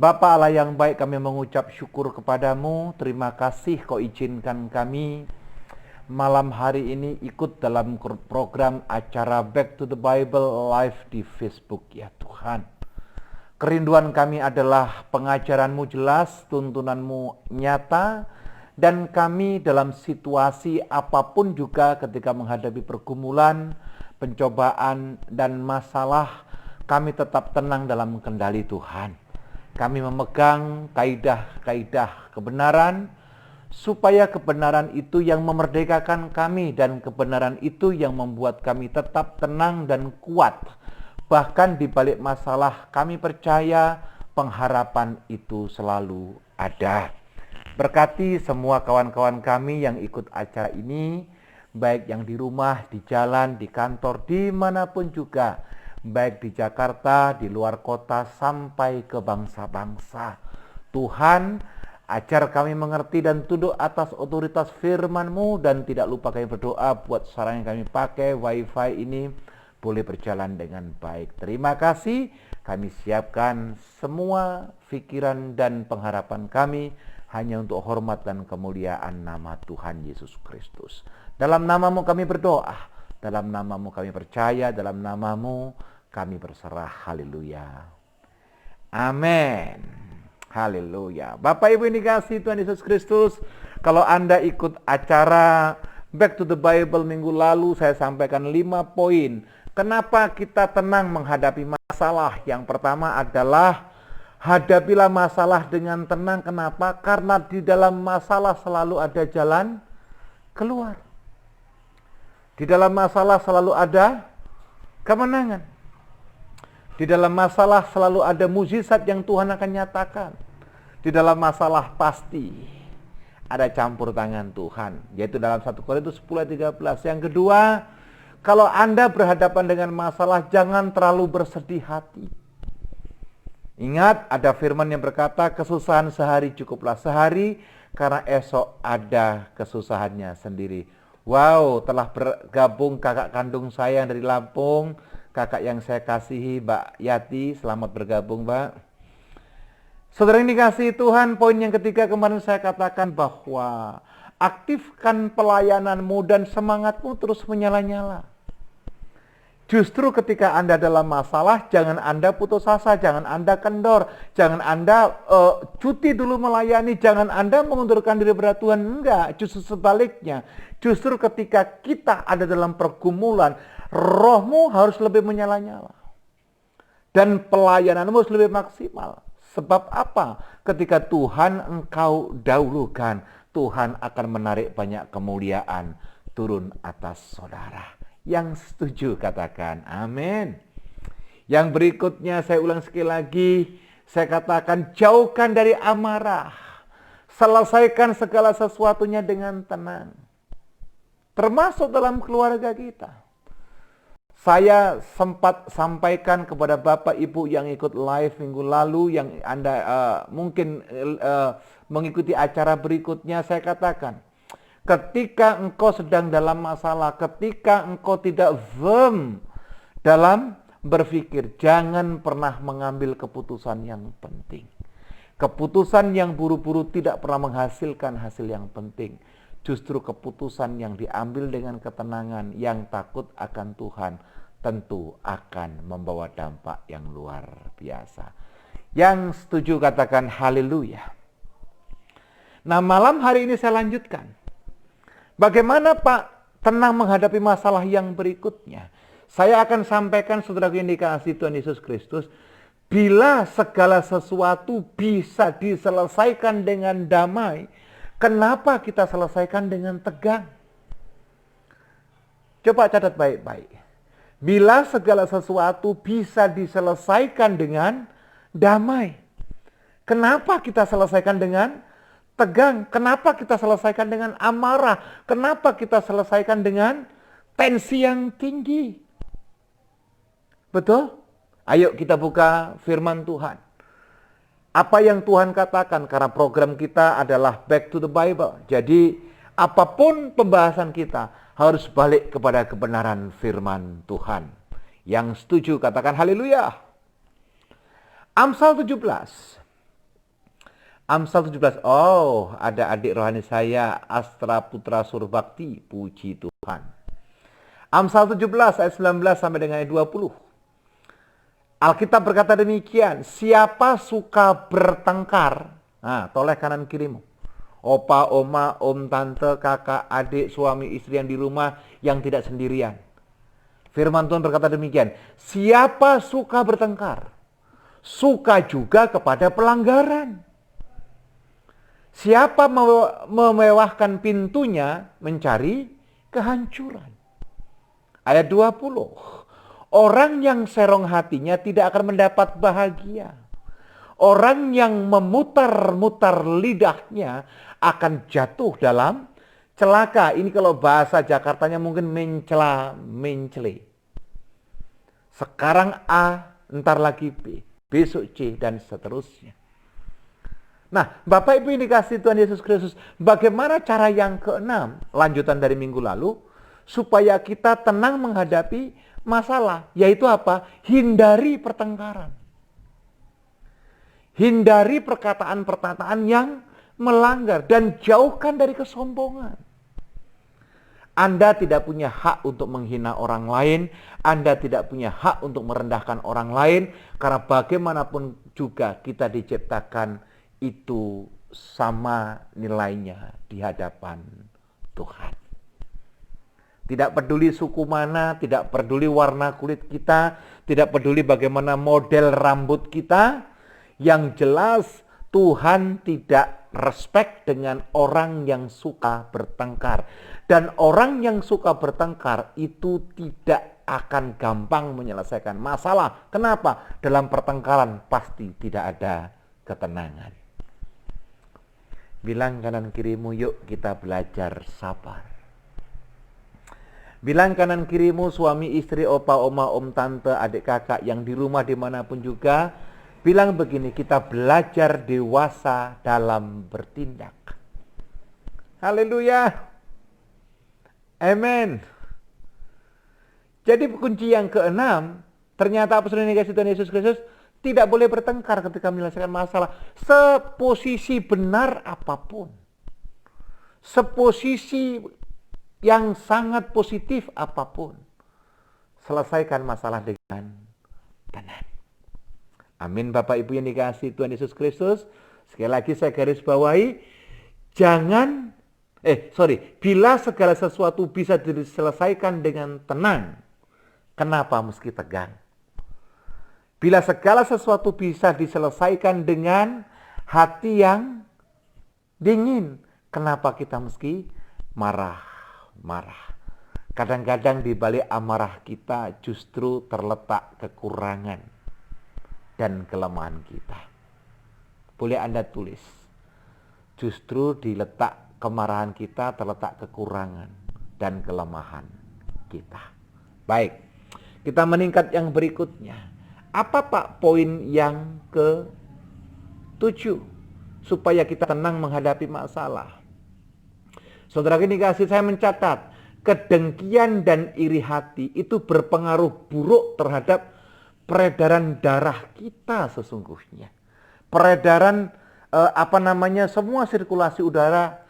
Bapa Allah yang baik, kami mengucap syukur kepadamu. Terima kasih kau izinkan kami malam hari ini ikut dalam program acara Back to the Bible live di Facebook ya Tuhan. Kerinduan kami adalah pengajaran-Mu jelas, tuntunan-Mu nyata, dan kami dalam situasi apapun juga ketika menghadapi pergumulan, pencobaan, dan masalah, kami tetap tenang dalam kendali Tuhan. Kami memegang kaidah-kaidah kebenaran, supaya kebenaran itu yang memerdekakan kami dan kebenaran itu yang membuat kami tetap tenang dan kuat. Bahkan di balik masalah, kami percaya pengharapan itu selalu ada. Berkati semua kawan-kawan kami yang ikut acara ini, baik yang di rumah, di jalan, di kantor, dimanapun juga, baik di Jakarta, di luar kota, sampai ke bangsa-bangsa. Tuhan, ajar kami mengerti dan tunduk atas otoritas firman-Mu, dan tidak lupa kami berdoa buat sarana yang kami pakai, wifi ini boleh berjalan dengan baik. Terima kasih, kami siapkan semua pikiran dan pengharapan kami hanya untuk hormat dan kemuliaan nama Tuhan Yesus Kristus. Dalam nama-Mu kami berdoa, dalam nama-Mu kami percaya, dalam nama-Mu kami berserah. Haleluya. Amin. Haleluya. Bapak Ibu yang dikasihi Tuhan Yesus Kristus, kalau Anda ikut acara Back to the Bible minggu lalu, saya sampaikan 5 poin. Kenapa kita tenang menghadapi masalah? Yang pertama adalah hadapilah masalah dengan tenang. Kenapa? Karena di dalam masalah selalu ada jalan keluar. Di dalam masalah selalu ada kemenangan. Di dalam masalah selalu ada mukjizat yang Tuhan akan nyatakan. Di dalam masalah pasti ada campur tangan Tuhan, yaitu dalam 1 Korintus 10 ayat 13. Yang kedua, kalau Anda berhadapan dengan masalah, jangan terlalu bersedih hati. Ingat, ada firman yang berkata, kesusahan sehari cukuplah sehari, karena esok ada kesusahannya sendiri. Wow, telah bergabung kakak kandung saya yang dari Lampung, kakak yang saya kasihi, Mbak Yati. Selamat bergabung, Mbak. Saudara yang dikasihi Tuhan, poin yang ketiga kemarin saya katakan bahwa aktifkan pelayananmu dan semangatmu terus menyala-nyala. Justru ketika Anda dalam masalah, jangan Anda putus asa, jangan Anda kendor, jangan Anda cuti dulu melayani, jangan Anda mengundurkan diri pada Tuhan. Enggak, justru sebaliknya. Justru ketika kita ada dalam pergumulan, rohmu harus lebih menyala-nyala. Dan pelayananmu harus lebih maksimal. Sebab apa? Ketika Tuhan engkau dahulukan, Tuhan akan menarik banyak kemuliaan turun atas saudara. Yang setuju katakan amin. Yang berikutnya saya ulang sekali lagi, saya katakan jauhkan dari amarah. Selesaikan segala sesuatunya dengan tenang. Termasuk dalam keluarga kita. Saya sempat sampaikan kepada Bapak Ibu yang ikut live minggu lalu, yang Anda mungkin mengikuti acara berikutnya, saya katakan, ketika engkau sedang dalam masalah, ketika engkau tidak firm dalam berpikir, jangan pernah mengambil keputusan yang penting. Keputusan yang buru-buru tidak pernah menghasilkan hasil yang penting. Justru keputusan yang diambil dengan ketenangan, yang takut akan Tuhan, tentu akan membawa dampak yang luar biasa. Yang setuju katakan haleluya. Nah, malam hari ini saya lanjutkan. Bagaimana Pak tenang menghadapi masalah yang berikutnya? Saya akan sampaikan, saudara yang dikasihi Tuhan Yesus Kristus, bila segala sesuatu bisa diselesaikan dengan damai, kenapa kita selesaikan dengan tegang? Coba catat baik-baik. Bila segala sesuatu bisa diselesaikan dengan damai, kenapa kita selesaikan dengan tegang? Kenapa kita selesaikan dengan amarah? Kenapa kita selesaikan dengan tensi yang tinggi? Betul? Ayo kita buka firman Tuhan. Apa yang Tuhan katakan, karena program kita adalah Back to the Bible. Jadi apapun pembahasan kita harus balik kepada kebenaran firman Tuhan. Yang setuju katakan haleluya. Amsal 17 Amsal 17. Oh, ada adik rohani saya, Astra Putra Surbakti. Puji Tuhan. Amsal 17 ayat 19 sampai dengan ayat 20. Alkitab berkata demikian, siapa suka bertengkar, toleh kanan kirimu. Opa, oma, om, tante, kakak, adik, suami, istri yang di rumah yang tidak sendirian. Firman Tuhan berkata demikian, siapa suka bertengkar, suka juga kepada pelanggaran. Siapa memewahkan pintunya mencari kehancuran. Ayat 20. Orang yang serong hatinya tidak akan mendapat bahagia. Orang yang memutar-mutar lidahnya akan jatuh dalam celaka. Ini kalau bahasa Jakartanya mungkin mencela, mencele. Sekarang A, ntar lagi B, besok C, dan seterusnya. Nah, Bapak Ibu yang dikasihi Tuhan Yesus Kristus, bagaimana cara yang keenam, lanjutan dari minggu lalu, supaya kita tenang menghadapi masalah, yaitu apa? Hindari pertengkaran. Hindari perkataan-perkataan yang melanggar dan jauhkan dari kesombongan. Anda tidak punya hak untuk menghina orang lain, Anda tidak punya hak untuk merendahkan orang lain, karena bagaimanapun juga kita diciptakan itu sama nilainya di hadapan Tuhan. Tidak peduli suku mana, tidak peduli warna kulit kita, tidak peduli bagaimana model rambut kita. Yang jelas Tuhan tidak respect dengan orang yang suka bertengkar. Dan orang yang suka bertengkar itu tidak akan gampang menyelesaikan masalah. Kenapa? Dalam pertengkaran pasti tidak ada ketenangan. Bilang kanan kirimu, yuk kita belajar sabar. Bilang kanan kirimu, suami, istri, opa, oma, om, tante, adik, kakak yang di rumah dimanapun juga. Bilang begini, kita belajar dewasa dalam bertindak. Haleluya. Amen. Jadi kunci yang keenam, ternyata apostol yang dikasihi Tuhan Yesus Kristus tidak boleh bertengkar ketika menyelesaikan masalah. Seposisi benar apapun. Seposisi yang sangat positif apapun, selesaikan masalah dengan tenang. Amin. Bapak Ibu yang dikasihi Tuhan Yesus Kristus, sekali lagi saya garis bawahi, bila segala sesuatu bisa diselesaikan dengan tenang, kenapa mesti tegang? Bila segala sesuatu bisa diselesaikan dengan hati yang dingin, kenapa kita mesti marah? Kadang-kadang di balik amarah kita justru terletak kekurangan dan kelemahan kita. Boleh Anda tulis, justru di letak kemarahan kita terletak kekurangan dan kelemahan kita. Baik, kita meningkat yang berikutnya. Apa Pak poin yang ke-7 supaya kita tenang menghadapi masalah? Saudara dikasih, saya mencatat kedengkian dan iri hati itu berpengaruh buruk terhadap peredaran darah kita sesungguhnya. Peredaran semua sirkulasi udara,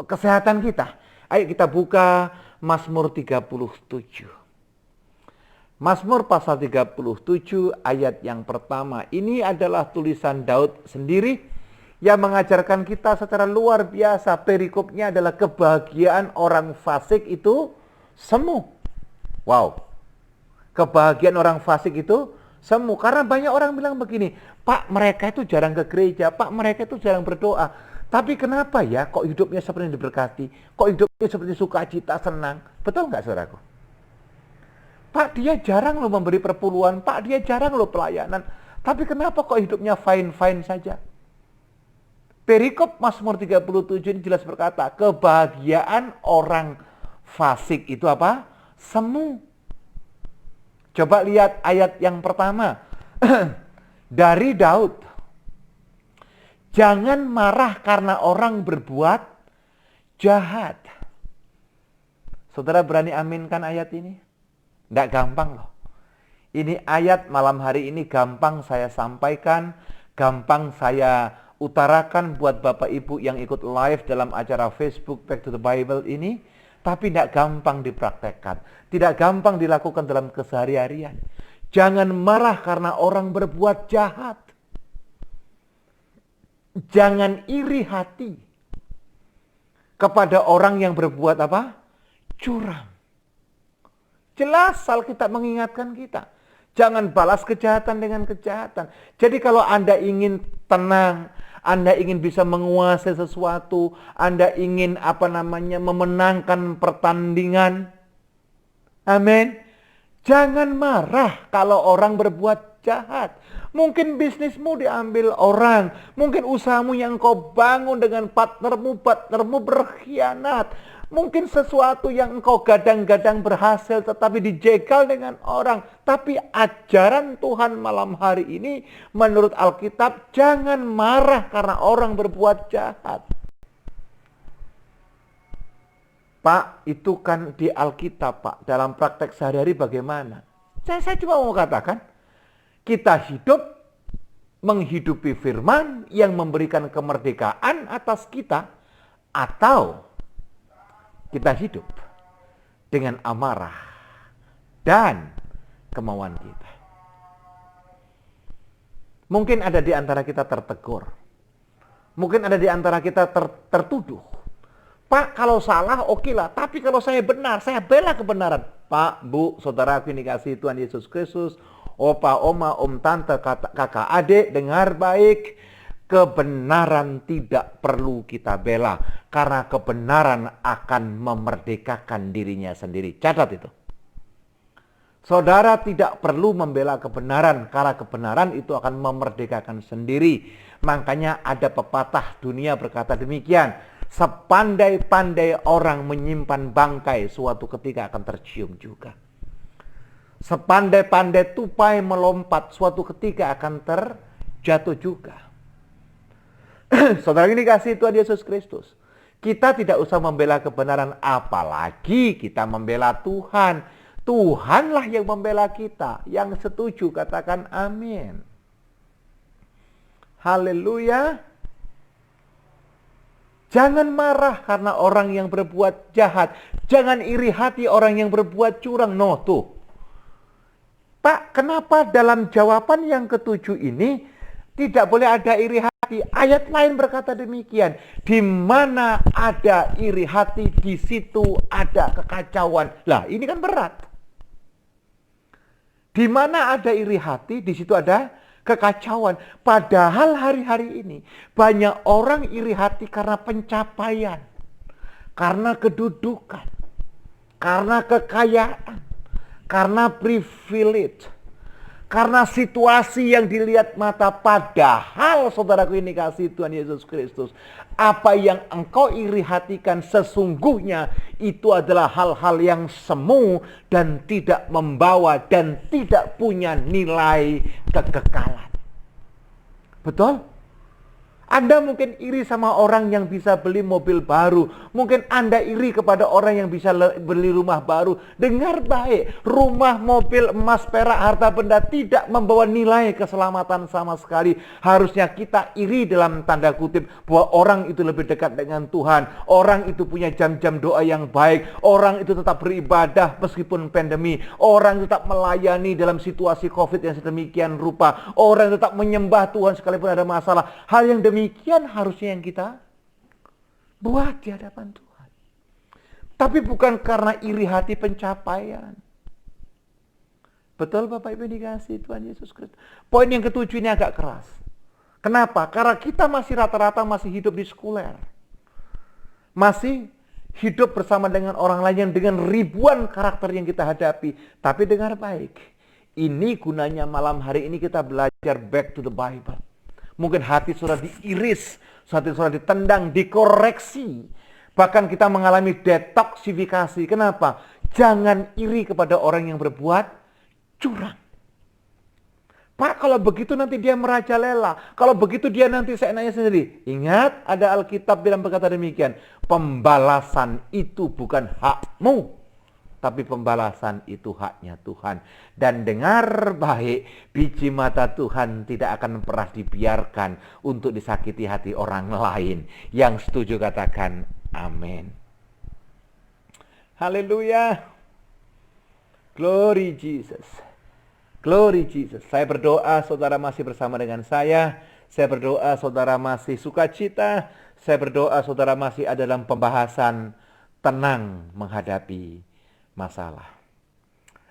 kesehatan kita. Ayo kita buka Mazmur 37. Mazmur pasal 37 ayat yang pertama. Ini adalah tulisan Daud sendiri yang mengajarkan kita secara luar biasa. Perikopnya adalah kebahagiaan orang fasik itu semu. Wow. Kebahagiaan orang fasik itu semu. Karena banyak orang bilang begini, Pak, mereka itu jarang ke gereja, Pak, mereka itu jarang berdoa. Tapi kenapa ya kok hidupnya seperti diberkati? Kok hidupnya seperti sukacita, senang? Betul nggak saudaraku? Pak, dia jarang loh memberi perpuluhan, Pak, dia jarang loh pelayanan. Tapi kenapa kok hidupnya fine-fine saja? Perikop Mazmur 37 ini jelas berkata, kebahagiaan orang fasik itu apa? Semu. Coba lihat ayat yang pertama. Dari Daud. Jangan marah karena orang berbuat jahat. Saudara berani aminkan ayat ini? Tidak gampang loh. Ini ayat malam hari ini gampang saya sampaikan, gampang saya utarakan buat Bapak Ibu yang ikut live dalam acara Facebook Back to the Bible ini, tapi tidak gampang dipraktekkan, tidak gampang dilakukan dalam keseharian. Jangan marah karena orang berbuat jahat. Jangan iri hati kepada orang yang berbuat apa? Curang. Jelas Alkitab mengingatkan kita. Jangan balas kejahatan dengan kejahatan. Jadi kalau Anda ingin tenang, Anda ingin bisa menguasai sesuatu, Anda ingin memenangkan pertandingan. Amin. Jangan marah kalau orang berbuat jahat. Mungkin bisnismu diambil orang, mungkin usahamu yang kau bangun dengan partnermu berkhianat. Mungkin sesuatu yang engkau gadang-gadang berhasil tetapi dijegal dengan orang. Tapi ajaran Tuhan malam hari ini menurut Alkitab, jangan marah karena orang berbuat jahat. Pak, itu kan di Alkitab, Pak. Dalam praktek sehari-hari bagaimana? Saya cuma mau katakan, kita hidup menghidupi firman yang memberikan kemerdekaan atas kita, atau kita hidup dengan amarah dan kemauan kita. Mungkin ada di antara kita tertegur. Mungkin ada di antara kita tertuduh. Pak, kalau salah oke lah. Tapi kalau saya benar, saya bela kebenaran. Pak, Bu, saudaraku ini kasih Tuhan Yesus Kristus. Opa, oma, om, tante, kakak, adik, dengar baik. Kebenaran tidak perlu kita bela, karena kebenaran akan memerdekakan dirinya sendiri. Catat itu. Saudara tidak perlu membela kebenaran, karena kebenaran itu akan memerdekakan sendiri. Makanya ada pepatah dunia berkata demikian. Sepandai-pandai orang menyimpan bangkai, suatu ketika akan tercium juga. Sepandai-pandai tupai melompat, suatu ketika akan terjatuh juga. Saudara ini kasih Tuhan Yesus Kristus. Kita tidak usah membela kebenaran, apalagi kita membela Tuhan. Tuhanlah yang membela kita. Yang setuju katakan amin. Haleluya. Jangan marah karena orang yang berbuat jahat. Jangan iri hati orang yang berbuat curang. No, tuh. Pak, kenapa dalam jawaban yang ketujuh ini tidak boleh ada iri hati? Ayat lain berkata demikian. Di mana ada iri hati, di situ ada kekacauan. Lah, ini kan berat. Di mana ada iri hati, di situ ada kekacauan. Padahal hari-hari ini banyak orang iri hati karena pencapaian, karena kedudukan, karena kekayaan, karena privilege, karena situasi yang dilihat mata. Padahal saudaraku ini kasih Tuhan Yesus Kristus, apa yang engkau iri hatikan sesungguhnya itu adalah hal-hal yang semu dan tidak membawa dan tidak punya nilai kekekalan. Betul? Anda mungkin iri sama orang yang bisa beli mobil baru. Mungkin Anda iri kepada orang yang bisa beli rumah baru. Dengar baik, rumah, mobil, emas, perak, harta benda tidak membawa nilai keselamatan sama sekali. Harusnya kita iri dalam tanda kutip bahwa orang itu lebih dekat dengan Tuhan. Orang itu punya jam-jam doa yang baik. Orang itu tetap beribadah meskipun pandemi. Orang tetap melayani dalam situasi COVID yang sedemikian rupa. Orang tetap menyembah Tuhan sekalipun ada masalah. Hal yang demikian harusnya yang kita buat di hadapan Tuhan. Tapi bukan karena iri hati pencapaian. Betul Bapak Ibu dikasih Tuhan Yesus Kristus. Poin yang ketujuh ini agak keras. Kenapa? Karena kita masih rata-rata masih hidup di sekuler. Masih hidup bersama dengan orang lain yang dengan ribuan karakter yang kita hadapi. Tapi dengar baik. Ini gunanya malam hari ini kita belajar back to the Bible. Mungkin hati sudah diiris, hati sudah ditendang, dikoreksi. Bahkan kita mengalami detoksifikasi. Kenapa? Jangan iri kepada orang yang berbuat curang. Pak, kalau begitu nanti dia merajalela. Kalau begitu dia nanti seenaknya sendiri. Ingat, ada Alkitab bilang berkata demikian. Pembalasan itu bukan hakmu, tapi pembalasan itu haknya Tuhan. Dan dengar baik, biji mata Tuhan tidak akan pernah dibiarkan untuk disakiti hati orang lain. Yang setuju katakan amin. Haleluya. Glory Jesus. Glory Jesus. Saya berdoa saudara masih bersama dengan saya. Saya berdoa saudara masih sukacita. Saya berdoa saudara masih ada dalam pembahasan tenang menghadapi masalah.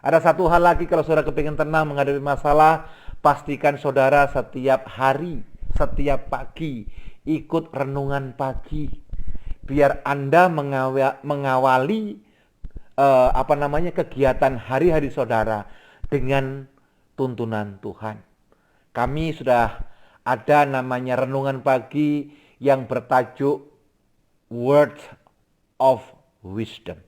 Ada satu hal lagi, kalau saudara kepingin tenang menghadapi masalah, pastikan saudara setiap hari, setiap pagi ikut renungan pagi. Biar Anda mengawali kegiatan hari-hari saudara dengan tuntunan Tuhan. Kami sudah ada namanya renungan pagi yang bertajuk Word of Wisdom.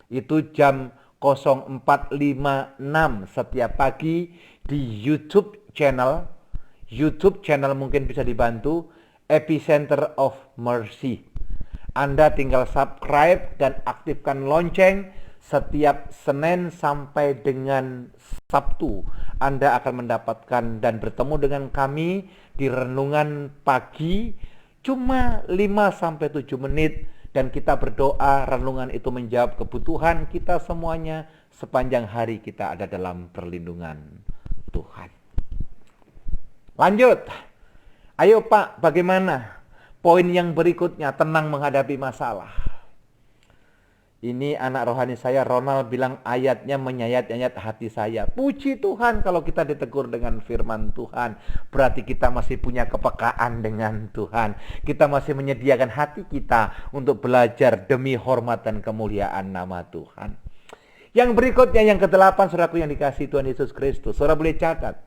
Itu jam 04.56 setiap pagi di YouTube channel. YouTube channel mungkin bisa dibantu, Epicenter of Mercy. Anda tinggal subscribe dan aktifkan lonceng. Setiap Senin sampai dengan Sabtu Anda akan mendapatkan dan bertemu dengan kami di renungan pagi cuma 5-7 menit, dan kita berdoa renungan itu menjawab kebutuhan kita semuanya sepanjang hari kita ada dalam perlindungan Tuhan. Lanjut. Ayo Pak, bagaimana? Poin yang berikutnya, tenang menghadapi masalah. Ini anak rohani saya, Ronald, bilang ayatnya menyayat-nyayat hati saya. Puji Tuhan kalau kita ditegur dengan firman Tuhan. Berarti kita masih punya kepekaan dengan Tuhan. Kita masih menyediakan hati kita untuk belajar demi hormat dan kemuliaan nama Tuhan. Yang berikutnya, yang ke-8, saudaraku yang dikasihi Tuhan Yesus Kristus. Saudara boleh catat.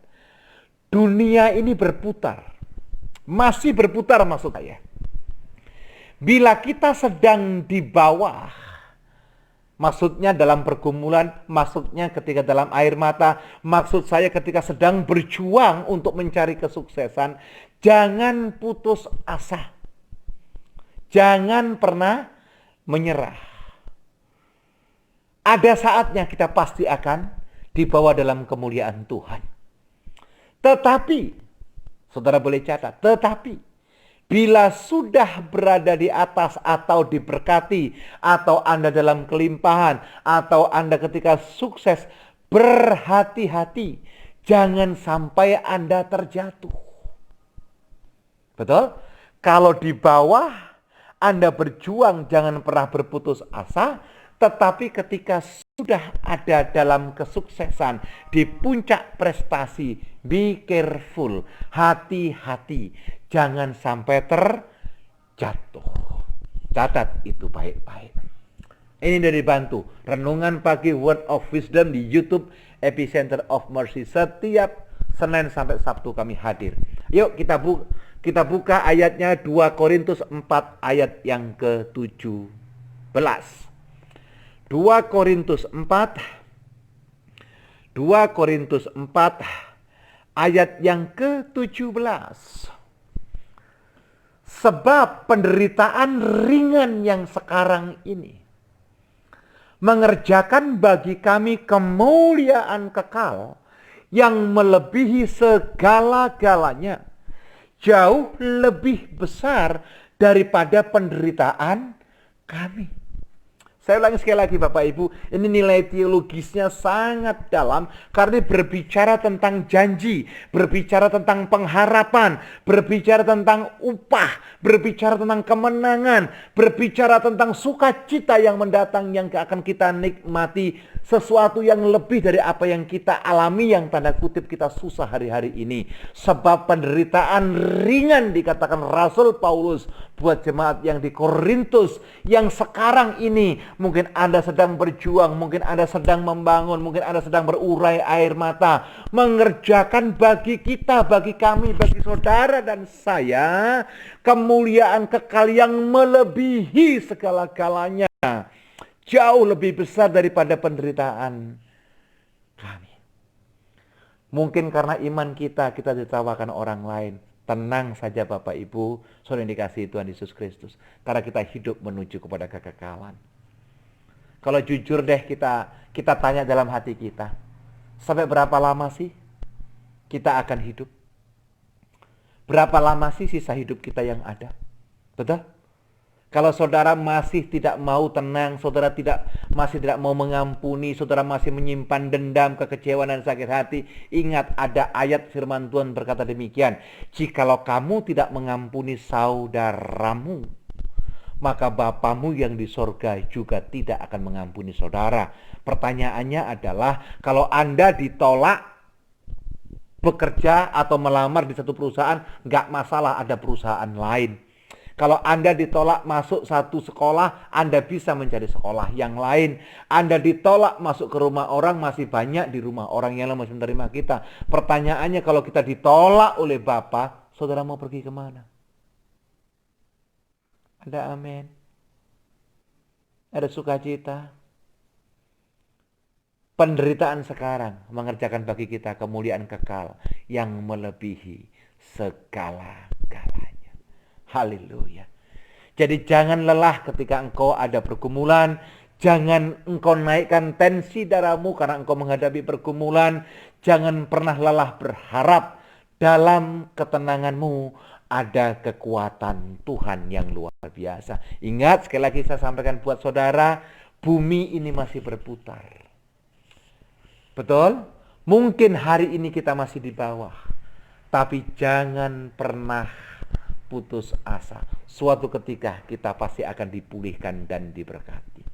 Dunia ini berputar. Masih berputar maksud saya. Bila kita sedang di bawah, maksudnya dalam pergumulan, maksudnya ketika dalam air mata, maksud saya ketika sedang berjuang untuk mencari kesuksesan, jangan putus asa. Jangan pernah menyerah. Ada saatnya kita pasti akan dibawa dalam kemuliaan Tuhan. Tetapi, saudara boleh catat, tetapi bila sudah berada di atas atau diberkati, atau Anda dalam kelimpahan, atau Anda ketika sukses, berhati-hati. Jangan sampai Anda terjatuh. Betul? Kalau di bawah, Anda berjuang, jangan pernah berputus asa. Tetapi ketika sudah ada dalam kesuksesan, di puncak prestasi, be careful, hati-hati. Jangan sampai terjatuh. Catat itu baik-baik. Ini dari bantu. Renungan pagi Word of Wisdom di YouTube Epicenter of Mercy. Setiap Senin sampai Sabtu kami hadir. Yuk kita buka ayatnya 2 Korintus 4 ayat yang ke-17. 2 Korintus 4 ayat yang ke-17. Sebab penderitaan ringan yang sekarang ini mengerjakan bagi kami kemuliaan kekal yang melebihi segala-galanya, jauh lebih besar daripada penderitaan kami. Saya ulangi sekali lagi Bapak Ibu, ini nilai teologisnya sangat dalam karena berbicara tentang janji, berbicara tentang pengharapan, berbicara tentang upah, berbicara tentang kemenangan, berbicara tentang sukacita yang mendatang yang akan kita nikmati, sesuatu yang lebih dari apa yang kita alami, yang tanda kutip kita susah hari-hari ini. Sebab penderitaan ringan dikatakan Rasul Paulus buat jemaat yang di Korintus yang sekarang ini. Mungkin Anda sedang berjuang, mungkin Anda sedang membangun, mungkin Anda sedang berurai air mata, mengerjakan bagi kita, bagi kami, bagi saudara dan saya, kemuliaan kekal yang melebihi segala-galanya, jauh lebih besar daripada penderitaan kami. Mungkin karena iman kita ditawarkan orang lain. Tenang saja Bapak Ibu, saudara yang dikasihi Tuhan Yesus Kristus, karena kita hidup menuju kepada kekekalan. Kalau jujur deh kita tanya dalam hati kita. Sampai berapa lama sih kita akan hidup? Berapa lama sih sisa hidup kita yang ada? Betul? Kalau saudara masih tidak mau tenang, saudara masih tidak mau mengampuni, saudara masih menyimpan dendam, kekecewaan dan sakit hati, ingat ada ayat firman Tuhan berkata demikian. Jikalau kamu tidak mengampuni saudaramu, maka Bapamu yang di sorga juga tidak akan mengampuni saudara. Pertanyaannya adalah, kalau Anda ditolak bekerja atau melamar di satu perusahaan, nggak masalah, ada perusahaan lain. Kalau Anda ditolak masuk satu sekolah, Anda bisa mencari sekolah yang lain. Anda ditolak masuk ke rumah orang, masih banyak di rumah orang yang masih menerima kita. Pertanyaannya, kalau kita ditolak oleh Bapa, saudara mau pergi kemana? Ada amin? Ada sukacita? Penderitaan sekarang mengerjakan bagi kita kemuliaan kekal yang melebihi segala-galanya. Haleluya. Jadi jangan lelah ketika engkau ada pergumulan. Jangan engkau naikkan tensi darahmu karena engkau menghadapi pergumulan. Jangan pernah lelah berharap. Dalam ketenanganmu ada kekuatan Tuhan yang luar biasa. Ingat, sekali lagi saya sampaikan buat saudara, bumi ini masih berputar. Betul? Mungkin hari ini kita masih di bawah. Tapi jangan pernah putus asa. Suatu ketika kita pasti akan dipulihkan dan diberkati.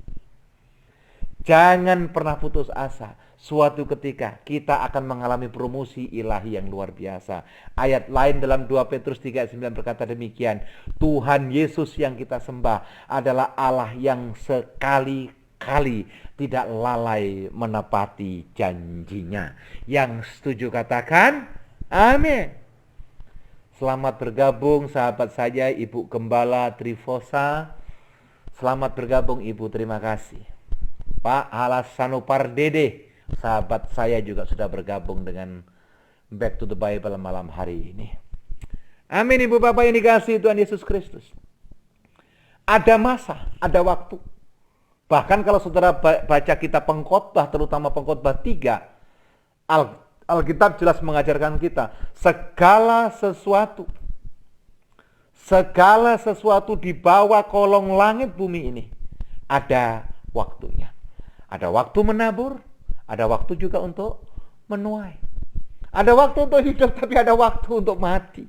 Jangan pernah putus asa. Suatu ketika kita akan mengalami promosi ilahi yang luar biasa. Ayat lain dalam 2 Petrus 3:9 berkata demikian. Tuhan Yesus yang kita sembah adalah Allah yang sekali-kali tidak lalai menepati janjinya. Yang setuju katakan amin. Selamat bergabung sahabat saya, Ibu Gembala Trifosa. Selamat bergabung Ibu, terima kasih. Pak Halas Sanupardede, sahabat saya juga sudah bergabung dengan Back to the Bible malam hari ini. Amin Ibu Bapak yang dikasihi Tuhan Yesus Kristus. Ada masa, ada waktu. Bahkan kalau saudara baca kitab Pengkhotbah, terutama Pengkhotbah 3, Alkitab jelas mengajarkan kita, segala sesuatu di bawah kolong langit bumi ini ada waktunya. Ada waktu menabur, ada waktu juga untuk menuai. Ada waktu untuk hidup, tapi ada waktu untuk mati.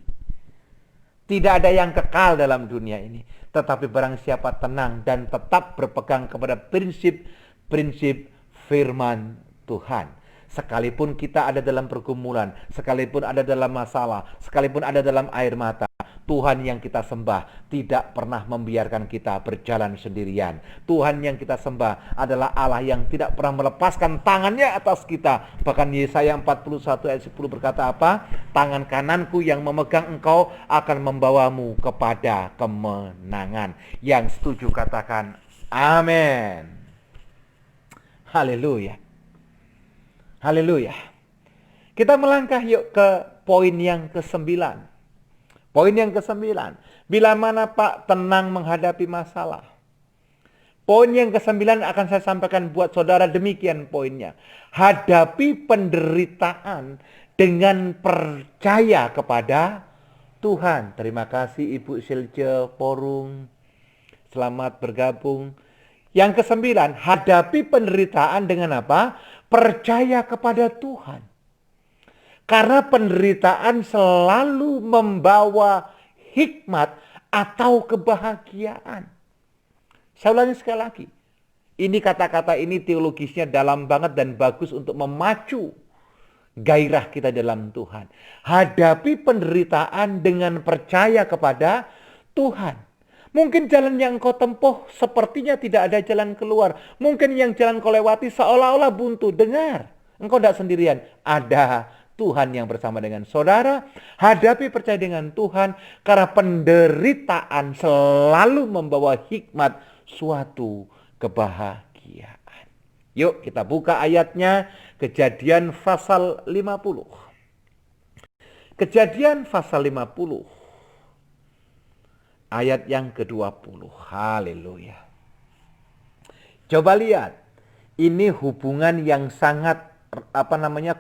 Tidak ada yang kekal dalam dunia ini. Tetapi barang siapa tenang dan tetap berpegang kepada prinsip-prinsip firman Tuhan. Sekalipun kita ada dalam pergumulan, sekalipun ada dalam masalah, sekalipun ada dalam air mata, Tuhan yang kita sembah tidak pernah membiarkan kita berjalan sendirian. Tuhan yang kita sembah adalah Allah yang tidak pernah melepaskan tangannya atas kita. Bahkan Yesaya 41 ayat 10 berkata apa? Tangan kananku yang memegang engkau akan membawamu kepada kemenangan. Yang setuju katakan amin. Haleluya. Haleluya. Kita melangkah yuk ke poin yang ke-9. Poin yang ke-9. Bila mana Pak tenang menghadapi masalah. Poin yang ke-9 akan saya sampaikan buat saudara, demikian poinnya. Hadapi penderitaan dengan percaya kepada Tuhan. Terima kasih Ibu Silje Porung. Selamat bergabung. Yang ke-9, hadapi penderitaan dengan apa? Percaya kepada Tuhan. Karena penderitaan selalu membawa hikmat atau kebahagiaan. Saya ulangi sekali lagi. Ini kata-kata ini teologisnya dalam banget dan bagus untuk memacu gairah kita dalam Tuhan. Hadapi penderitaan dengan percaya kepada Tuhan. Mungkin jalan yang kau tempuh sepertinya tidak ada jalan keluar. Mungkin yang jalan kau lewati seolah-olah buntu. Dengar, engkau tidak sendirian. Ada Tuhan yang bersama dengan saudara. Hadapi percaya dengan Tuhan. Karena penderitaan selalu membawa hikmat suatu kebahagiaan. Yuk kita buka ayatnya. Kejadian pasal 50. Kejadian pasal 50. Ayat yang ke-20. Haleluya. Coba lihat, ini hubungan yang sangat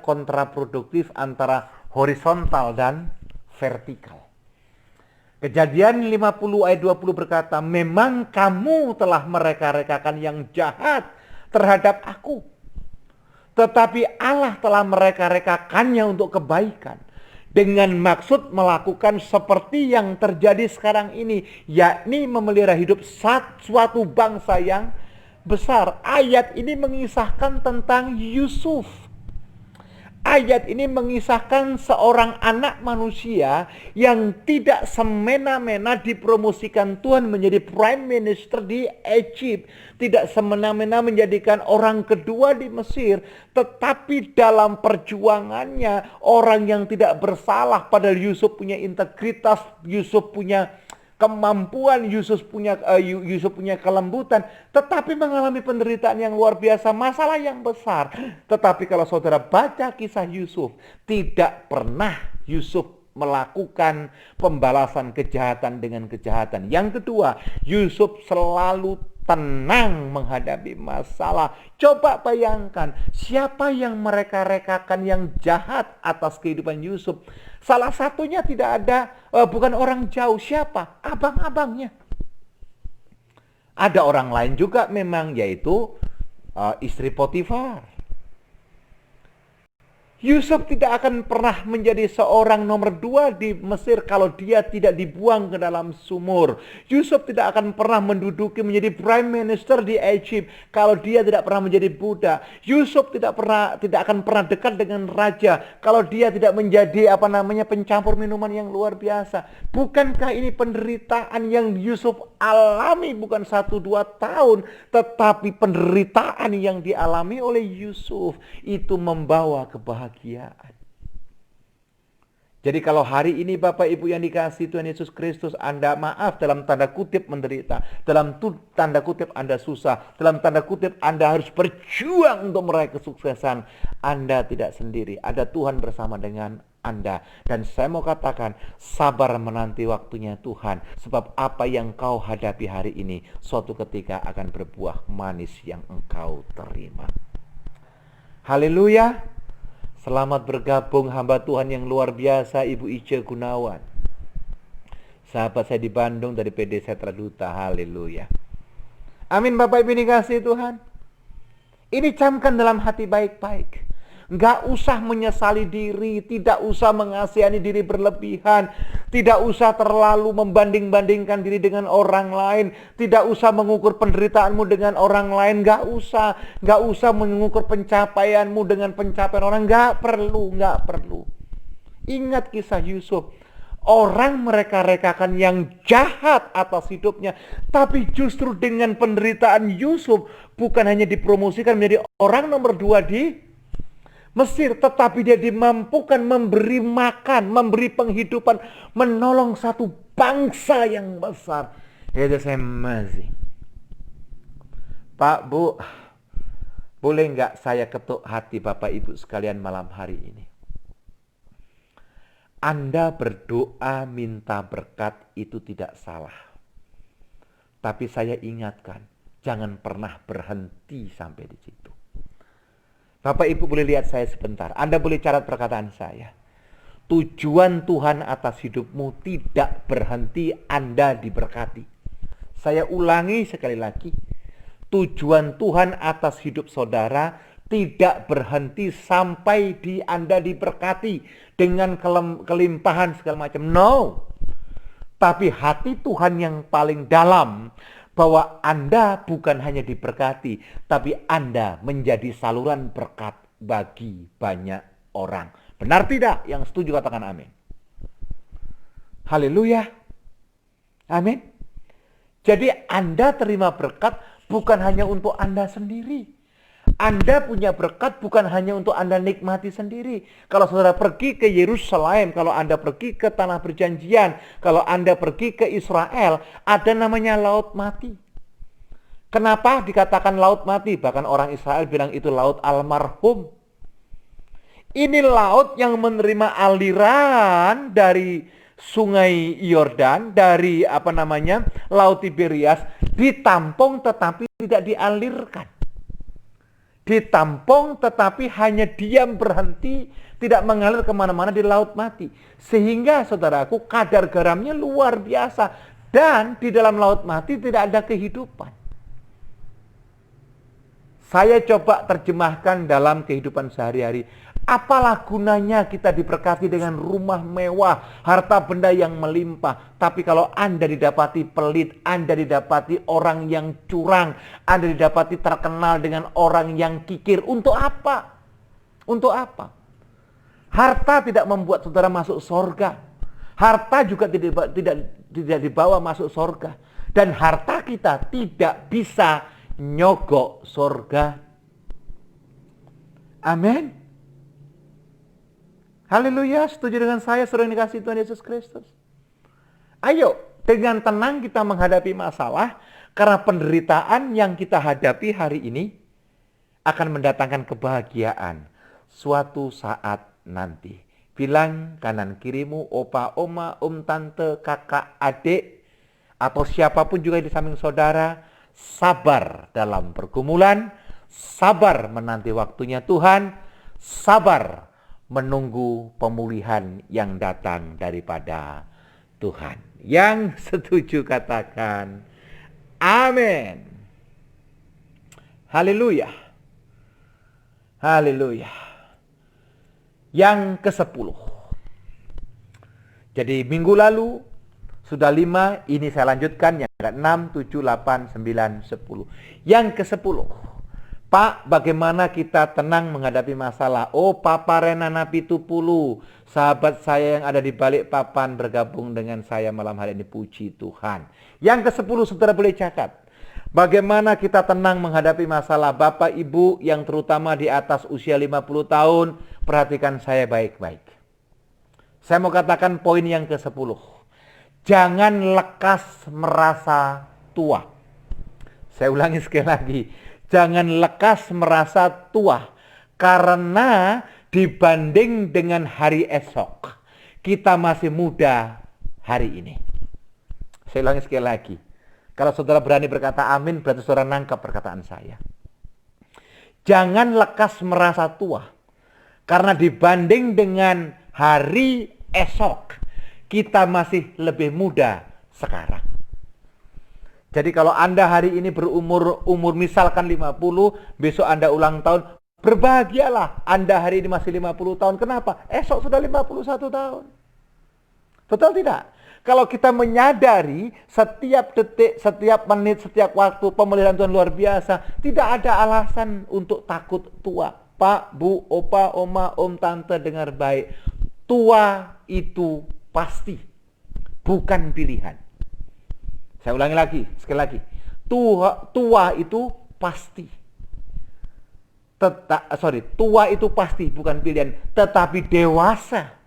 kontraproduktif antara horizontal dan vertikal. Kejadian 50 ayat 20 berkata, memang kamu telah mereka-rekakan yang jahat terhadap aku, tetapi Allah telah mereka-rekakannya untuk kebaikan, dengan maksud melakukan seperti yang terjadi sekarang ini, yakni memelihara hidup suatu bangsa yang besar. Ayat ini mengisahkan tentang Yusuf. Ayat ini mengisahkan seorang anak manusia yang tidak semena-mena dipromosikan Tuhan menjadi prime minister di Egypt. Tidak semena-mena menjadikan orang kedua di Mesir. Tetapi dalam perjuangannya, orang yang tidak bersalah, padahal Yusuf punya integritas, Yusuf punya kemampuan, Yusuf punya kelembutan, tetapi mengalami penderitaan yang luar biasa, masalah yang besar. Tetapi kalau saudara baca kisah Yusuf, tidak pernah Yusuf melakukan pembalasan kejahatan dengan kejahatan. Yang kedua, Yusuf selalu tenang menghadapi masalah. Coba bayangkan, siapa yang mereka rekakan yang jahat atas kehidupan Yusuf? Salah satunya tidak ada, bukan orang jauh. Siapa? Abang-abangnya. Ada orang lain juga memang, yaitu istri Potifar. Yusuf tidak akan pernah menjadi seorang nomor 2 di Mesir kalau dia tidak dibuang ke dalam sumur. Yusuf tidak akan pernah menduduki menjadi prime minister di Egypt kalau dia tidak pernah menjadi budak. Yusuf tidak akan pernah dekat dengan raja kalau dia tidak menjadi pencampur minuman yang luar biasa. Bukankah ini penderitaan yang Yusuf alami bukan 1-2 tahun, tetapi penderitaan yang dialami oleh Yusuf itu membawa kebahagiaan. Jadi kalau hari ini Bapak Ibu yang dikasihi Tuhan Yesus Kristus, Anda dalam tanda kutip menderita, dalam tanda kutip Anda susah, dalam tanda kutip Anda harus berjuang untuk meraih kesuksesan, Anda tidak sendiri. Ada Tuhan bersama dengan Anda. Dan saya mau katakan, sabar menanti waktunya Tuhan, sebab apa yang kau hadapi hari ini suatu ketika akan berbuah manis yang engkau terima. Haleluya. Selamat bergabung hamba Tuhan yang luar biasa, Ibu Ice Gunawan. Sahabat saya di Bandung dari PD Setra Duta. Haleluya. Amin Bapak Ibu dikasihi Tuhan. Ini camkan dalam hati baik-baik. Nggak usah menyesali diri, tidak usah mengasihani diri berlebihan, tidak usah terlalu membanding-bandingkan diri dengan orang lain, tidak usah mengukur penderitaanmu dengan orang lain, nggak usah mengukur pencapaianmu dengan pencapaian orang, nggak perlu. Ingat kisah Yusuf. Orang mereka-rekakan yang jahat atas hidupnya, tapi justru dengan penderitaan Yusuf bukan hanya dipromosikan menjadi orang nomor 2 di Mesir, tetapi dia dimampukan memberi makan, memberi penghidupan, menolong satu bangsa yang besar. Itu saya masih. Pak, Bu, boleh nggak saya ketuk hati Bapak Ibu sekalian malam hari ini? Anda berdoa minta berkat itu tidak salah. Tapi saya ingatkan, jangan pernah berhenti sampai di situ. Bapak Ibu boleh lihat saya sebentar. Anda boleh catat perkataan saya. Tujuan Tuhan atas hidupmu tidak berhenti Anda diberkati. Saya ulangi sekali lagi. Tujuan Tuhan atas hidup saudara tidak berhenti sampai di Anda diberkati dengan kelimpahan segala macam. No. Tapi hati Tuhan yang paling dalam, bahwa Anda bukan hanya diberkati, tapi Anda menjadi saluran berkat bagi banyak orang. Benar tidak? Yang setuju katakan amin. Haleluya. Amin. Jadi Anda terima berkat bukan hanya untuk Anda sendiri. Anda punya berkat bukan hanya untuk Anda nikmati sendiri. Kalau saudara pergi ke Yerusalem, kalau Anda pergi ke Tanah Perjanjian, kalau Anda pergi ke Israel, ada namanya Laut Mati. Kenapa dikatakan Laut Mati? Bahkan orang Israel bilang itu Laut Almarhum. Ini laut yang menerima aliran dari Sungai Yordan, dari Laut Tiberias ditampung tetapi tidak dialirkan. Ditampung tetapi hanya diam berhenti, tidak mengalir kemana-mana di Laut Mati. Sehingga saudaraku, kadar garamnya luar biasa. Dan di dalam Laut Mati tidak ada kehidupan. Saya coba terjemahkan dalam kehidupan sehari-hari. Apalah gunanya kita diberkati dengan rumah mewah, harta benda yang melimpah, tapi kalau Anda didapati pelit, Anda didapati orang yang curang, Anda didapati terkenal dengan orang yang kikir, untuk apa? Untuk apa? Harta tidak membuat saudara masuk sorga. Harta juga tidak dibawa masuk sorga. Dan harta kita tidak bisa nyogok sorga. Amin. Haleluya, setuju dengan saya, saudara yang dikasihi Tuhan Yesus Kristus? Ayo, dengan tenang kita menghadapi masalah, karena penderitaan yang kita hadapi hari ini akan mendatangkan kebahagiaan suatu saat nanti. Bilang kanan kirimu, opa, oma, tante, kakak, adik, atau siapapun juga di samping saudara, sabar dalam pergumulan, sabar menanti waktunya Tuhan, sabar menunggu pemulihan yang datang daripada Tuhan. Yang setuju katakan amin. Haleluya. Haleluya. Yang ke-10. Jadi minggu lalu sudah 5, ini saya lanjutkan yang ke-6, 7, 8, 9, 10. Yang ke-10. Pak, bagaimana kita tenang menghadapi masalah? Oh, Papa Renana Pitupulu, sahabat saya yang ada di balik papan bergabung dengan saya malam hari ini, puji Tuhan. Yang ke-10, saudara boleh catat. Bagaimana kita tenang menghadapi masalah? Bapak, Ibu yang terutama di atas usia 50 tahun, perhatikan saya baik-baik. Saya mau katakan poin yang ke-10. Jangan lekas merasa tua. Saya ulangi sekali lagi. Jangan lekas merasa tua, karena dibanding dengan hari esok, kita masih muda hari ini. Saya ulangi sekali lagi. Kalau saudara berani berkata amin, berarti saudara nangkap perkataan saya. Jangan lekas merasa tua, karena dibanding dengan hari esok, kita masih lebih muda sekarang. Jadi kalau Anda hari ini berumur misalkan 50, besok Anda ulang tahun, berbahagialah. Anda hari ini masih 50 tahun. Kenapa? Esok sudah 51 tahun. Betul tidak? Kalau kita menyadari setiap detik, setiap menit, setiap waktu pemeliharaan Tuhan luar biasa, tidak ada alasan untuk takut tua. Pak, Bu, Opa, Oma, Om, Tante, dengar baik. Tua itu pasti, bukan pilihan. Saya ulangi lagi, sekali lagi. Tua itu pasti. Tua itu pasti, bukan pilihan. Tetapi dewasa,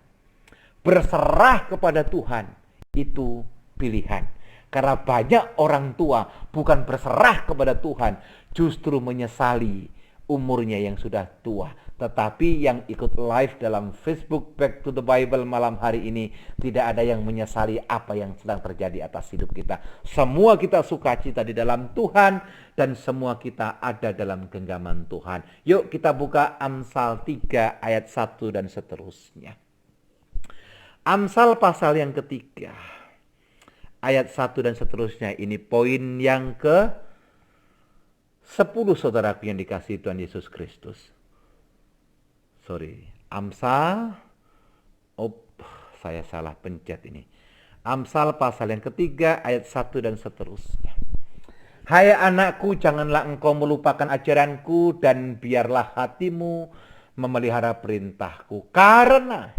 berserah kepada Tuhan, itu pilihan. Karena banyak orang tua bukan berserah kepada Tuhan, justru menyesali umurnya yang sudah tua. Tetapi yang ikut live dalam Facebook Back to the Bible malam hari ini, tidak ada yang menyesali apa yang sedang terjadi atas hidup kita. Semua kita sukacita di dalam Tuhan, dan semua kita ada dalam genggaman Tuhan. Yuk kita buka Amsal 3 ayat 1 dan seterusnya. Amsal pasal yang ketiga, ayat 1 dan seterusnya. Ini poin yang ke-10, saudaraku yang dikasihi Tuhan Yesus Kristus. Amsal, saya salah pencet ini. Amsal pasal yang ketiga ayat 1 dan seterusnya. Hai anakku, janganlah engkau melupakan ajaranku, dan biarlah hatimu memelihara perintahku. Karena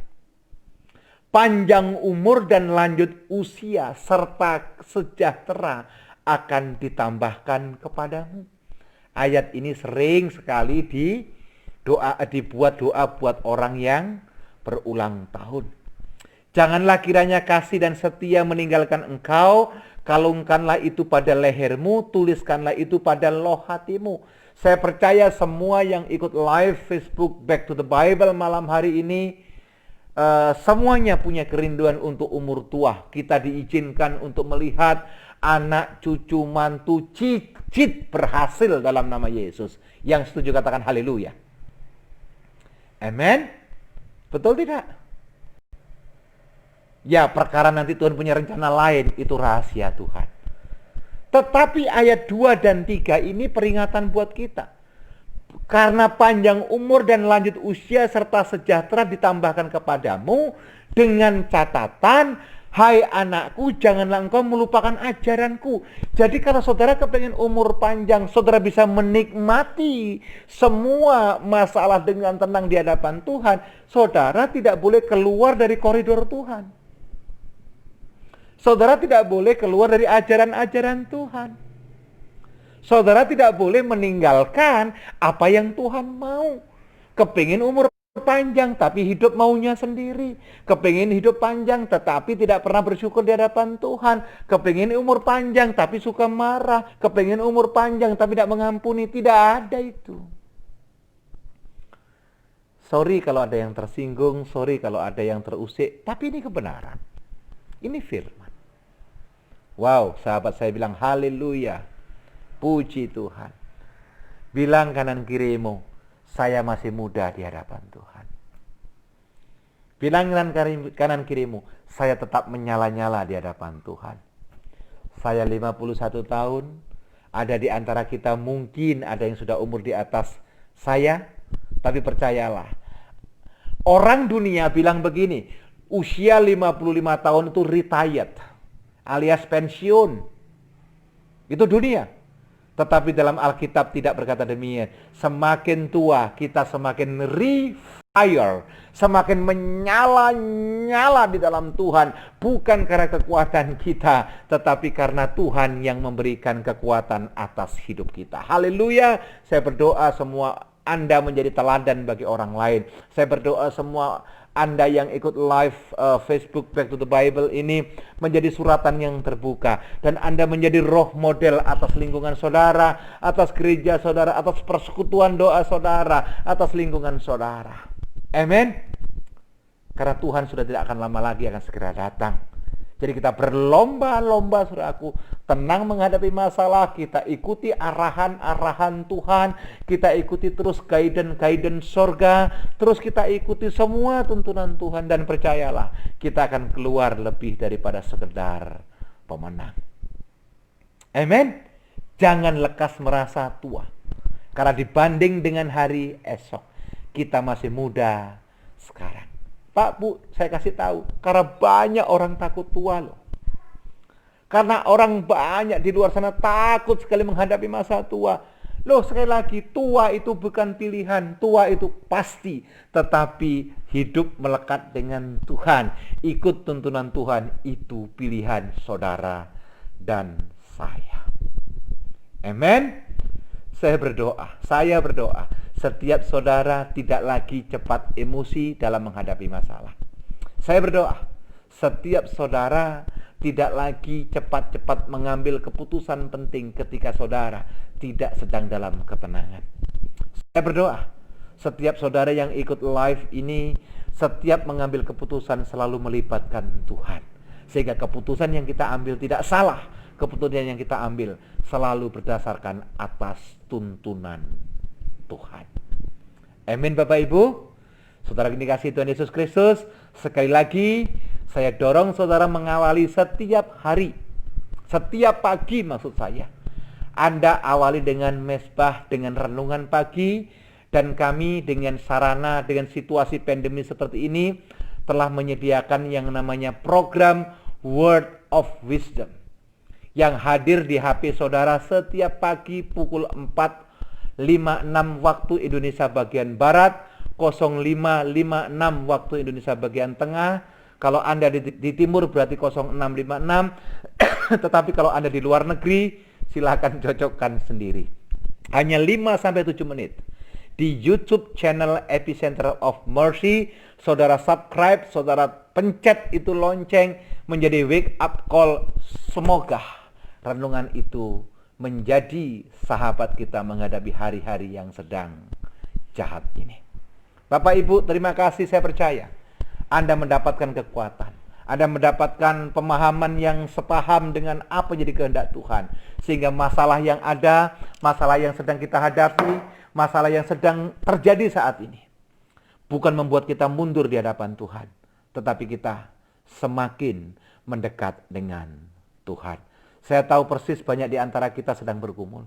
panjang umur dan lanjut usia serta sejahtera akan ditambahkan kepadamu. Ayat ini sering sekali dibuat doa buat orang yang berulang tahun. Janganlah kiranya kasih dan setia meninggalkan engkau, kalungkanlah itu pada lehermu, tuliskanlah itu pada loh hatimu. Saya percaya semua yang ikut live Facebook Back to the Bible malam hari ini, semuanya punya kerinduan untuk umur tua. Kita diizinkan untuk melihat anak, cucu, mantu, cicit berhasil dalam nama Yesus. Yang setuju katakan haleluya. Amen. Betul tidak? Ya, perkara nanti Tuhan punya rencana lain, itu rahasia Tuhan. Tetapi ayat 2 dan 3 ini peringatan buat kita. Karena panjang umur dan lanjut usia serta sejahtera ditambahkan kepadamu dengan catatan, hai anakku, janganlah engkau melupakan ajaranku. Jadi kalau saudara kepengen umur panjang, saudara bisa menikmati semua masalah dengan tenang di hadapan Tuhan, saudara tidak boleh keluar dari koridor Tuhan. Saudara tidak boleh keluar dari ajaran-ajaran Tuhan. Saudara tidak boleh meninggalkan apa yang Tuhan mau. Kepingin umur panjang tapi hidup maunya sendiri. Kepingin hidup panjang tetapi tidak pernah bersyukur di hadapan Tuhan. Kepingin umur panjang tapi suka marah. Kepingin umur panjang tapi tidak mengampuni. Tidak ada itu. Sorry kalau ada yang tersinggung. Sorry kalau ada yang terusik. Tapi ini kebenaran. Ini firman. Wow, sahabat saya bilang haleluya. Puji Tuhan. Bilang kanan kirimu, saya masih muda di hadapan Tuhan. Bilang kanan kirimu, saya tetap menyala-nyala di hadapan Tuhan. Saya 51 tahun, ada di antara kita mungkin ada yang sudah umur di atas saya, tapi percayalah, orang dunia bilang begini, usia 55 tahun itu retired, alias pensiun. Itu dunia. Tetapi dalam Alkitab tidak berkata demikian. Semakin tua kita semakin refire, semakin menyala-nyala di dalam Tuhan. Bukan karena kekuatan kita, tetapi karena Tuhan yang memberikan kekuatan atas hidup kita. Haleluya. Saya berdoa semua Anda menjadi teladan bagi orang lain. Saya berdoa semua Anda yang ikut live Facebook Back to the Bible ini menjadi suratan yang terbuka. Dan Anda menjadi roh model atas lingkungan saudara, atas gereja saudara, atas persekutuan doa saudara, atas lingkungan saudara. Amin. Karena Tuhan sudah tidak akan lama lagi akan segera datang. Jadi kita berlomba-lomba saudaraku, tenang menghadapi masalah, kita ikuti arahan-arahan Tuhan, kita ikuti terus guidance surga, terus kita ikuti semua tuntunan Tuhan dan percayalah, kita akan keluar lebih daripada sekedar pemenang. Amin. Jangan lekas merasa tua. Karena dibanding dengan hari esok, kita masih muda sekarang. Pak, Bu, saya kasih tahu, karena banyak orang takut tua loh. Karena orang banyak di luar sana takut sekali menghadapi masa tua. Loh, sekali lagi, tua itu bukan pilihan, tua itu pasti. Tetapi hidup melekat dengan Tuhan, ikut tuntunan Tuhan, itu pilihan saudara dan saya. Amin. Saya berdoa, setiap saudara tidak lagi cepat emosi dalam menghadapi masalah. Saya berdoa, setiap saudara tidak lagi cepat-cepat mengambil keputusan penting ketika saudara tidak sedang dalam ketenangan. Saya berdoa, setiap saudara yang ikut live ini, setiap mengambil keputusan selalu melibatkan Tuhan. Sehingga keputusan yang kita ambil tidak salah. Keputusan yang kita ambil selalu berdasarkan atas tuntunan Tuhan. Amin Bapak Ibu. Saudara dikasihi Tuhan Yesus Kristus, sekali lagi saya dorong saudara mengawali setiap hari, setiap pagi maksud saya. Anda awali dengan mesbah, dengan renungan pagi, dan kami dengan sarana, dengan situasi pandemi seperti ini telah menyediakan yang namanya program Word of Wisdom yang hadir di HP saudara setiap pagi pukul 4.56 waktu Indonesia bagian Barat, 05.56 waktu Indonesia bagian Tengah. Kalau Anda di timur berarti 06.56. Tetapi kalau Anda di luar negeri, silakan cocokkan sendiri. Hanya 5-7 menit. Di YouTube channel Epicenter of Mercy, saudara subscribe, saudara pencet itu lonceng menjadi wake up call. Semoga renungan itu menjadi sahabat kita menghadapi hari-hari yang sedang jahat ini. Bapak Ibu, terima kasih. Saya percaya Anda mendapatkan kekuatan, Anda mendapatkan pemahaman yang sepaham dengan apa jadi kehendak Tuhan. Sehingga masalah yang ada, masalah yang sedang kita hadapi, masalah yang sedang terjadi saat ini, bukan membuat kita mundur di hadapan Tuhan, tetapi kita semakin mendekat dengan Tuhan. Saya tahu persis banyak di antara kita sedang bergumul.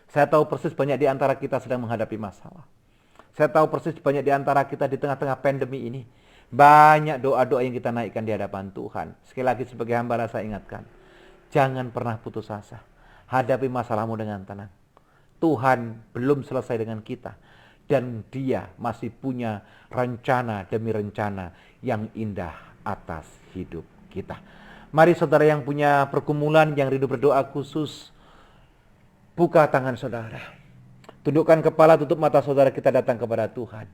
Saya tahu persis banyak di antara kita sedang menghadapi masalah. Saya tahu persis banyak di antara kita di tengah-tengah pandemi ini, banyak doa-doa yang kita naikkan di hadapan Tuhan. Sekali lagi sebagai hamba saya ingatkan, jangan pernah putus asa. Hadapi masalahmu dengan tenang. Tuhan belum selesai dengan kita. Dan Dia masih punya rencana demi rencana yang indah atas hidup kita. Mari saudara yang punya pergumulan, yang rindu berdoa khusus, buka tangan saudara. Tundukkan kepala, tutup mata saudara, kita datang kepada Tuhan.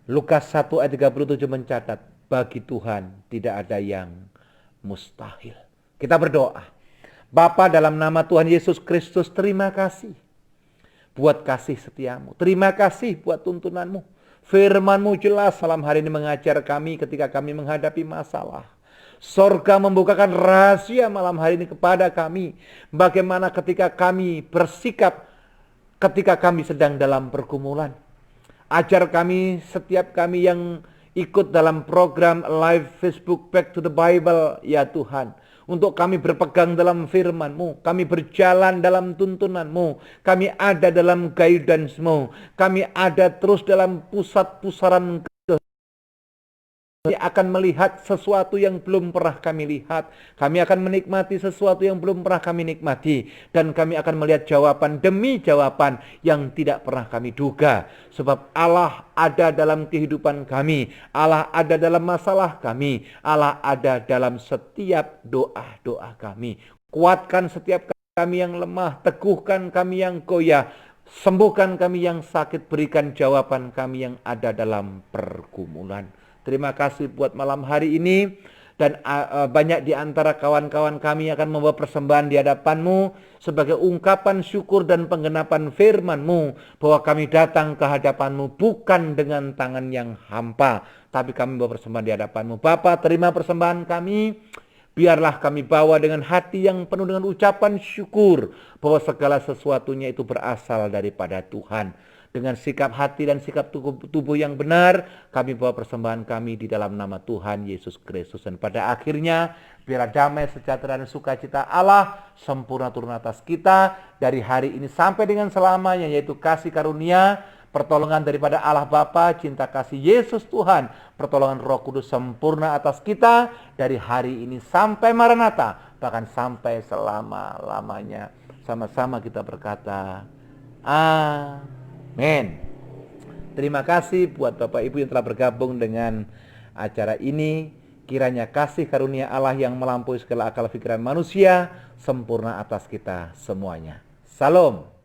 Lukas 1 ayat 37 mencatat, bagi Tuhan tidak ada yang mustahil. Kita berdoa. Bapa, dalam nama Tuhan Yesus Kristus, terima kasih buat kasih setiamu. Terima kasih buat tuntunanmu. Firman-Mu jelas malam hari ini mengajar kami ketika kami menghadapi masalah. Sorga membukakan rahasia malam hari ini kepada kami. Bagaimana ketika kami bersikap ketika kami sedang dalam pergumulan. Ajar kami, setiap kami yang ikut dalam program live Facebook Back to the Bible, ya Tuhan, untuk kami berpegang dalam firman-Mu, kami berjalan dalam tuntunan-Mu, kami ada dalam guidance-Mu, kami ada terus dalam pusat-pusaran. Kami akan melihat sesuatu yang belum pernah kami lihat. Kami akan menikmati sesuatu yang belum pernah kami nikmati. Dan kami akan melihat jawaban demi jawaban yang tidak pernah kami duga. Sebab Allah ada dalam kehidupan kami. Allah ada dalam masalah kami. Allah ada dalam setiap doa-doa kami. Kuatkan setiap kami yang lemah. Teguhkan kami yang goyah. Sembuhkan kami yang sakit. Berikan jawaban kami yang ada dalam pergumulan. Terima kasih buat malam hari ini. Dan banyak di antara kawan-kawan kami akan membawa persembahan di hadapan-Mu sebagai ungkapan syukur dan penggenapan firman-Mu, bahwa kami datang ke hadapan-Mu bukan dengan tangan yang hampa, tapi kami membawa persembahan di hadapan-Mu. Bapa, terima persembahan kami. Biarlah kami bawa dengan hati yang penuh dengan ucapan syukur, bahwa segala sesuatunya itu berasal daripada Tuhan. Dengan sikap hati dan sikap tubuh yang benar, kami bawa persembahan kami di dalam nama Tuhan Yesus Kristus. Dan pada akhirnya, biarlah damai, sejahtera, dan sukacita Allah sempurna turun atas kita dari hari ini sampai dengan selamanya, yaitu kasih karunia, pertolongan daripada Allah Bapa, cinta kasih Yesus Tuhan, pertolongan Roh Kudus sempurna atas kita dari hari ini sampai Maranatha, bahkan sampai selama-lamanya. Sama-sama kita berkata, amin. Terima kasih buat Bapak Ibu yang telah bergabung dengan acara ini. Kiranya kasih karunia Allah yang melampaui segala akal pikiran manusia sempurna atas kita semuanya. Salam.